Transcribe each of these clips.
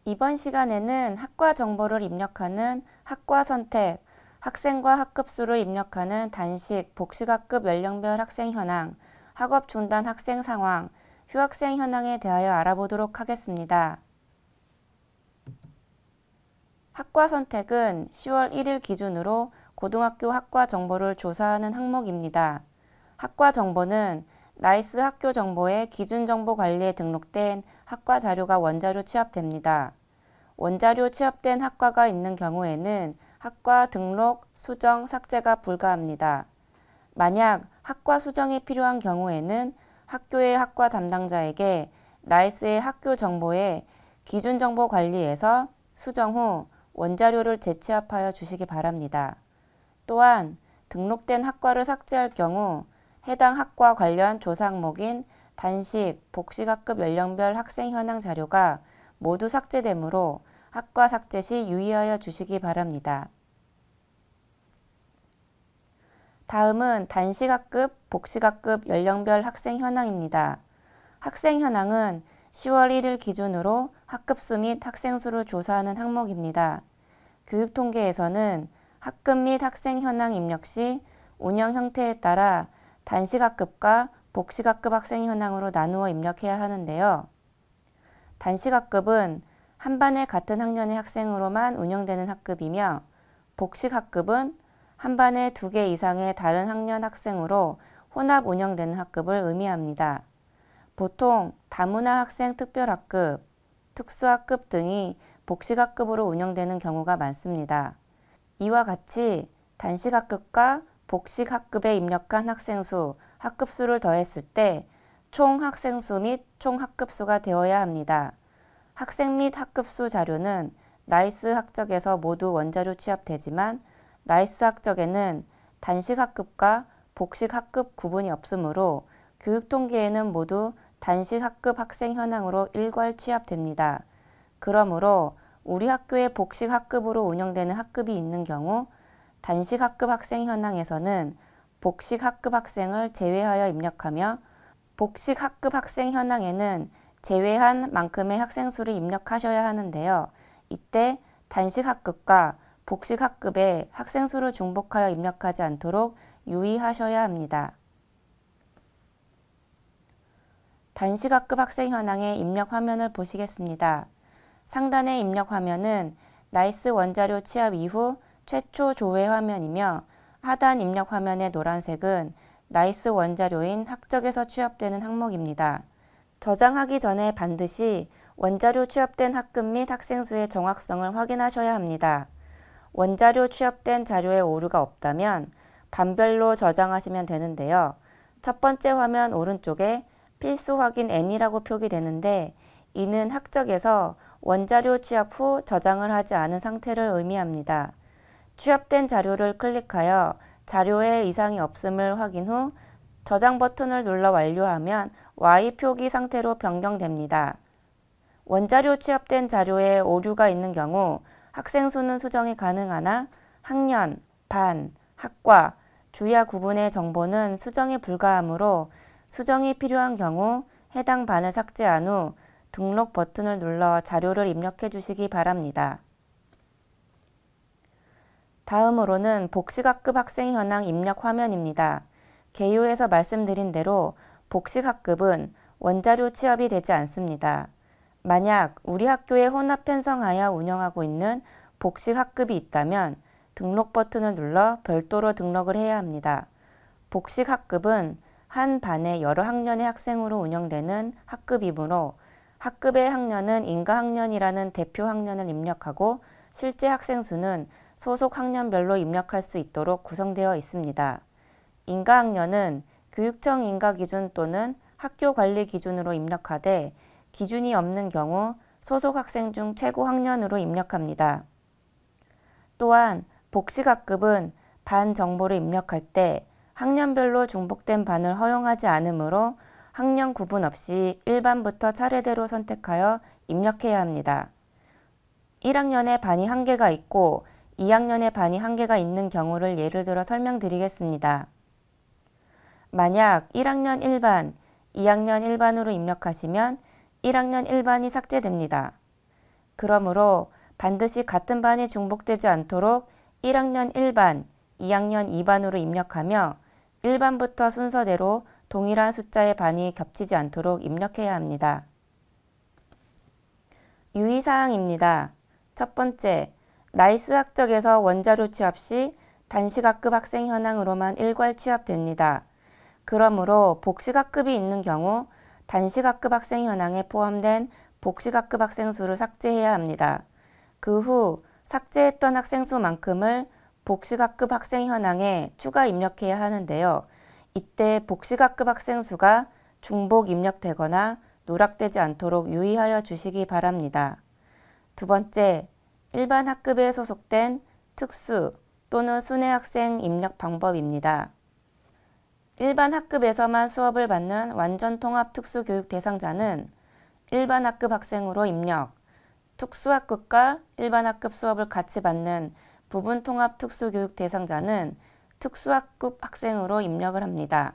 이번 시간에는 학과 정보를 입력하는 학과 선택, 학생과 학급수를 입력하는 단식, 복식학급 연령별 학생 현황, 학업 중단 학생 상황, 휴학생 현황에 대하여 알아보도록 하겠습니다. 학과 선택은 10월 1일 기준으로 고등학교 학과 정보를 조사하는 항목입니다. 학과 정보는 나이스 학교 정보의 기준정보 관리에 등록된 학과 자료가 원자료 취합됩니다. 원자료 취합된 학과가 있는 경우에는 학과 등록, 수정, 삭제가 불가합니다. 만약 학과 수정이 필요한 경우에는 학교의 학과 담당자에게 나이스의 학교 정보의 기준정보 관리에서 수정 후 원자료를 재취합하여 주시기 바랍니다. 또한 등록된 학과를 삭제할 경우 해당 학과 관련 조사 항목인 단식, 복식학급 연령별 학생 현황 자료가 모두 삭제되므로 학과 삭제 시 유의하여 주시기 바랍니다. 다음은 단식학급, 복식학급 연령별 학생 현황입니다. 학생 현황은 10월 1일 기준으로 학급수 및 학생 수를 조사하는 항목입니다. 교육통계에서는 학급 및 학생 현황 입력 시 운영 형태에 따라 단식학급과 복식학급 학생 현황으로 나누어 입력해야 하는데요. 단식학급은 한 반에 같은 학년의 학생으로만 운영되는 학급이며 복식학급은 한 반에 2개 이상의 다른 학년 학생으로 혼합 운영되는 학급을 의미합니다. 보통 다문화 학생 특별학급, 특수학급 등이 복식학급으로 운영되는 경우가 많습니다. 이와 같이 단식학급과 복식학급에 입력한 학생 수, 학급수를 더했을 때 총 학생수 및 총 학급수가 되어야 합니다. 학생 및 학급수 자료는 나이스 학적에서 모두 원자료 취합되지만 나이스 학적에는 단식학급과 복식학급 구분이 없으므로 교육통계에는 모두 단식학급 학생 현황으로 일괄 취합됩니다. 그러므로 우리 학교에 복식학급으로 운영되는 학급이 있는 경우 단식학급 학생 현황에서는 복식학급 학생을 제외하여 입력하며 복식학급 학생 현황에는 제외한 만큼의 학생 수를 입력하셔야 하는데요. 이때 단식학급과 복식학급의 학생 수를 중복하여 입력하지 않도록 유의하셔야 합니다. 단식학급 학생 현황의 입력 화면을 보시겠습니다. 상단의 입력 화면은 나이스 원자료 취합 이후 최초 조회 화면이며 하단 입력 화면의 노란색은 나이스 원자료인 학적에서 취합되는 항목입니다. 저장하기 전에 반드시 원자료 취합된 학급 및 학생 수의 정확성을 확인하셔야 합니다. 원자료 취합된 자료에 오류가 없다면 반별로 저장하시면 되는데요. 첫 번째 화면 오른쪽에 필수 확인 N이라고 표기되는데 이는 학적에서 원자료 취합 후 저장을 하지 않은 상태를 의미합니다. 취합된 자료를 클릭하여 자료에 이상이 없음을 확인 후 저장 버튼을 눌러 완료하면 Y 표기 상태로 변경됩니다. 원자료 취합된 자료에 오류가 있는 경우 학생 수는 수정이 가능하나 학년, 반, 학과, 주야 구분의 정보는 수정이 불가하므로 수정이 필요한 경우 해당 반을 삭제한 후 등록 버튼을 눌러 자료를 입력해 주시기 바랍니다. 다음으로는 복식학급 학생 현황 입력 화면입니다. 개요에서 말씀드린 대로 복식학급은 원자료 취합이 되지 않습니다. 만약 우리 학교에 혼합 편성하여 운영하고 있는 복식학급이 있다면 등록 버튼을 눌러 별도로 등록을 해야 합니다. 복식학급은 한 반에 여러 학년의 학생으로 운영되는 학급이므로 학급의 학년은 인가학년이라는 대표 학년을 입력하고 실제 학생 수는 소속 학년별로 입력할 수 있도록 구성되어 있습니다. 인가학년은 교육청 인가기준 또는 학교 관리 기준으로 입력하되 기준이 없는 경우 소속 학생 중 최고 학년으로 입력합니다. 또한 복식학급은 반 정보를 입력할 때 학년별로 중복된 반을 허용하지 않으므로 학년 구분 없이 1반부터 차례대로 선택하여 입력해야 합니다. 1학년에 반이 1개가 있고 2학년에 반이 1개가 있는 경우를 예를 들어 설명드리겠습니다. 만약 1학년 1반, 2학년 1반으로 입력하시면 1학년 1반이 삭제됩니다. 그러므로 반드시 같은 반이 중복되지 않도록 1학년 1반, 2학년 2반으로 입력하며 1반부터 순서대로 동일한 숫자의 반이 겹치지 않도록 입력해야 합니다. 유의사항입니다. 첫 번째, 나이스 학적에서 원자료 취합 시 단시각급 학생 현황으로만 일괄 취합됩니다. 그러므로 복시각급이 있는 경우 단시각급 학생 현황에 포함된 복시각급 학생 수를 삭제해야 합니다. 그 후 삭제했던 학생 수만큼을 복시각급 학생 현황에 추가 입력해야 하는데요. 이때 복시각급 학생 수가 중복 입력되거나 누락되지 않도록 유의하여 주시기 바랍니다. 두 번째, 일반 학급에 소속된 특수 또는 순회 학생 입력 방법입니다. 일반 학급에서만 수업을 받는 완전 통합 특수교육 대상자는 일반 학급 학생으로 입력, 특수학급과 일반 학급 수업을 같이 받는 부분 통합 특수교육 대상자는 특수학급 학생으로 입력을 합니다.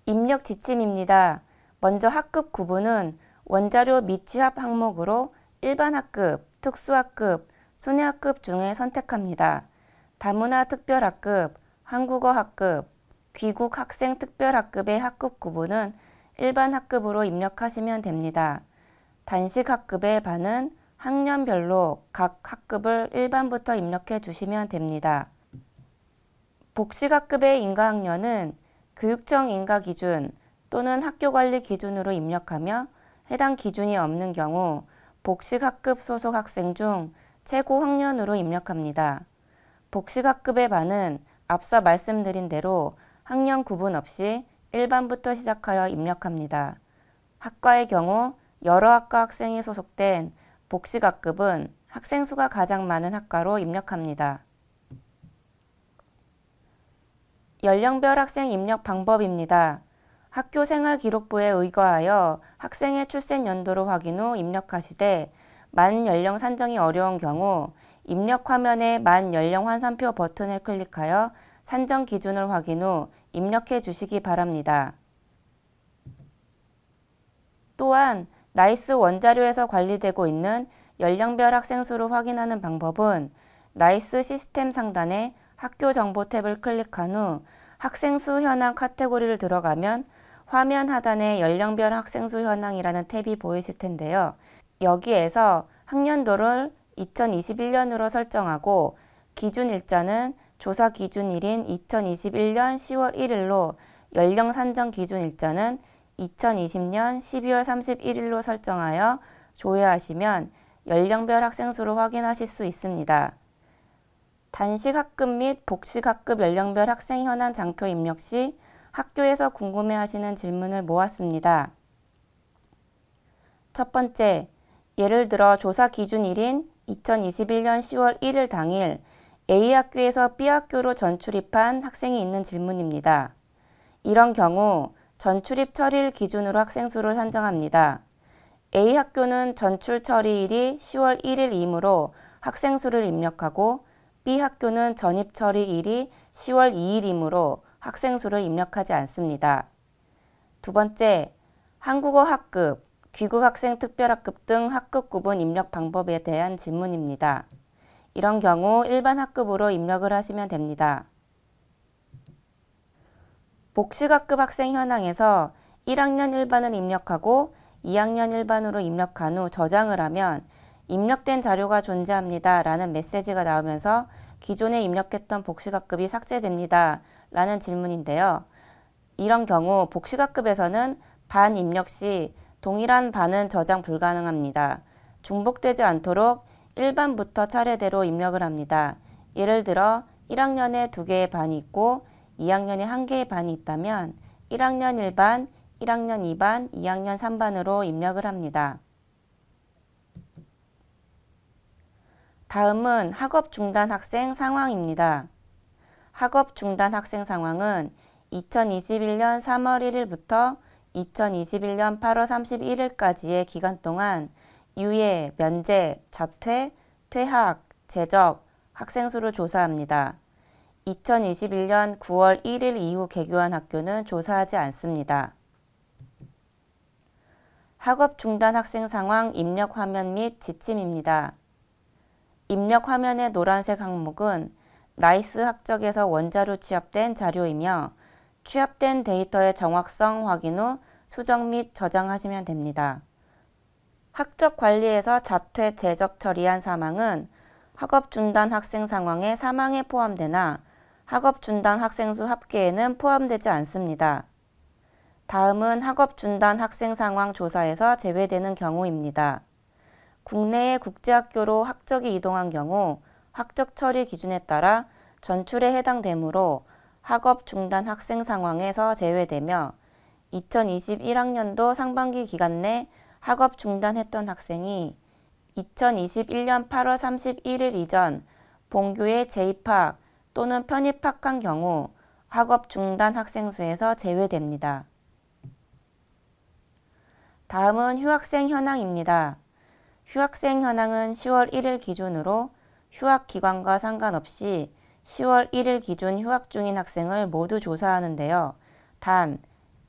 입력 지침입니다. 먼저 학급 구분은 원자료 미취합 항목으로 일반 학급, 특수학급, 순회 학급 중에 선택합니다. 다문화 특별학급, 한국어 학급, 귀국 학생 특별학급의 학급 구분은 일반 학급으로 입력하시면 됩니다. 단식 학급의 반은 학년별로 각 학급을 1반부터 입력해 주시면 됩니다. 복식 학급의 인가학년은 교육청 인가 기준 또는 학교관리 기준으로 입력하며 해당 기준이 없는 경우 복식 학급 소속 학생 중 최고 학년으로 입력합니다. 복식 학급의 반은 앞서 말씀드린 대로 학년 구분 없이 1반부터 시작하여 입력합니다. 학과의 경우 여러 학과 학생이 소속된 복식학급은 학생 수가 가장 많은 학과로 입력합니다. 연령별 학생 입력 방법입니다. 학교생활기록부에 의거하여 학생의 출생 연도를 확인 후 입력하시되 만 연령 산정이 어려운 경우 입력 화면에 만 연령 환산표 버튼을 클릭하여 산정 기준을 확인 후 입력해 주시기 바랍니다. 또한 나이스 원자료에서 관리되고 있는 연령별 학생 수를 확인하는 방법은 나이스 시스템 상단에 학교 정보 탭을 클릭한 후 학생 수 현황 카테고리를 들어가면 화면 하단에 연령별 학생 수 현황이라는 탭이 보이실 텐데요. 여기에서 학년도를 2021년으로 설정하고 기준 일자는 조사 기준일인 2021년 10월 1일로 연령 산정 기준 일자는 2020년 12월 31일로 설정하여 조회하시면 연령별 학생 수를 확인하실 수 있습니다. 단식 학급 및 복식 학급 연령별 학생 현황 장표 입력 시 학교에서 궁금해하시는 질문을 모았습니다. 첫 번째, 예를 들어 조사 기준일인 2021년 10월 1일 당일 A학교에서 B학교로 전출입한 학생이 있는 질문입니다. 이런 경우 전출입 처리일 기준으로 학생 수를 산정합니다. A학교는 전출 처리일이 10월 1일이므로 학생 수를 입력하고 B학교는 전입 처리일이 10월 2일이므로 학생 수를 입력하지 않습니다. 두 번째, 한국어 학급, 귀국 학생 특별학급 등 학급 구분 입력 방법에 대한 질문입니다. 이런 경우 일반 학급으로 입력을 하시면 됩니다. 복식 학급 학생 현황에서 1학년 1반을 입력하고 2학년 1반으로 입력한 후 저장을 하면 입력된 자료가 존재합니다 라는 메시지가 나오면서 기존에 입력했던 복식학급이 삭제됩니다 라는 질문인데요. 이런 경우 복식학급에서는 반 입력 시 동일한 반은 저장 불가능합니다. 중복되지 않도록 1반부터 차례대로 입력을 합니다. 예를 들어 1학년에 2개의 반이 있고 2학년에 1개의 반이 있다면 1학년 1반, 1학년 2반, 2학년 3반으로 입력을 합니다. 다음은 학업 중단 학생 상황입니다. 학업 중단 학생 상황은 2021년 3월 1일부터 2021년 8월 31일까지의 기간 동안 유예, 면제, 자퇴, 퇴학, 재적, 학생 수를 조사합니다. 2021년 9월 1일 이후 개교한 학교는 조사하지 않습니다. 학업 중단 학생 상황 입력 화면 및 지침입니다. 입력 화면의 노란색 항목은 나이스 학적에서 원자로 취합된 자료이며 취합된 데이터의 정확성 확인 후 수정 및 저장하시면 됩니다. 학적 관리에서 자퇴, 재적 처리한 사망은 학업 중단 학생 상황에 사망에 포함되나 학업 중단 학생 수 합계에는 포함되지 않습니다. 다음은 학업 중단 학생 상황 조사에서 제외되는 경우입니다. 국내의 국제학교로 학적이 이동한 경우 학적 처리 기준에 따라 전출에 해당되므로 학업 중단 학생 상황에서 제외되며 2021학년도 상반기 기간 내 학업 중단했던 학생이 2021년 8월 31일 이전 본교에 재입학 또는 편입학한 경우 학업 중단 학생 수에서 제외됩니다. 다음은 휴학생 현황입니다. 휴학생 현황은 10월 1일 기준으로 휴학 기간과 상관없이 10월 1일 기준 휴학 중인 학생을 모두 조사하는데요. 단,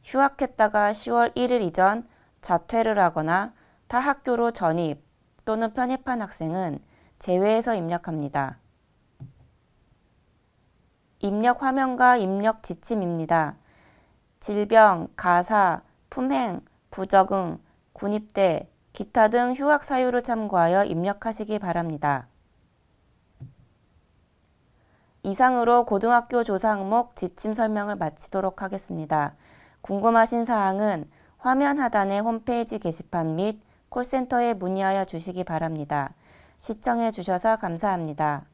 휴학했다가 10월 1일 이전 자퇴를 하거나 타 학교로 전입 또는 편입한 학생은 제외해서 입력합니다. 입력 화면과 입력 지침입니다. 질병, 가사, 품행, 부적응, 군입대, 기타 등 휴학 사유를 참고하여 입력하시기 바랍니다. 이상으로 고등학교 조사 항목 지침 설명을 마치도록 하겠습니다. 궁금하신 사항은 화면 하단의 홈페이지 게시판 및 콜센터에 문의하여 주시기 바랍니다. 시청해 주셔서 감사합니다.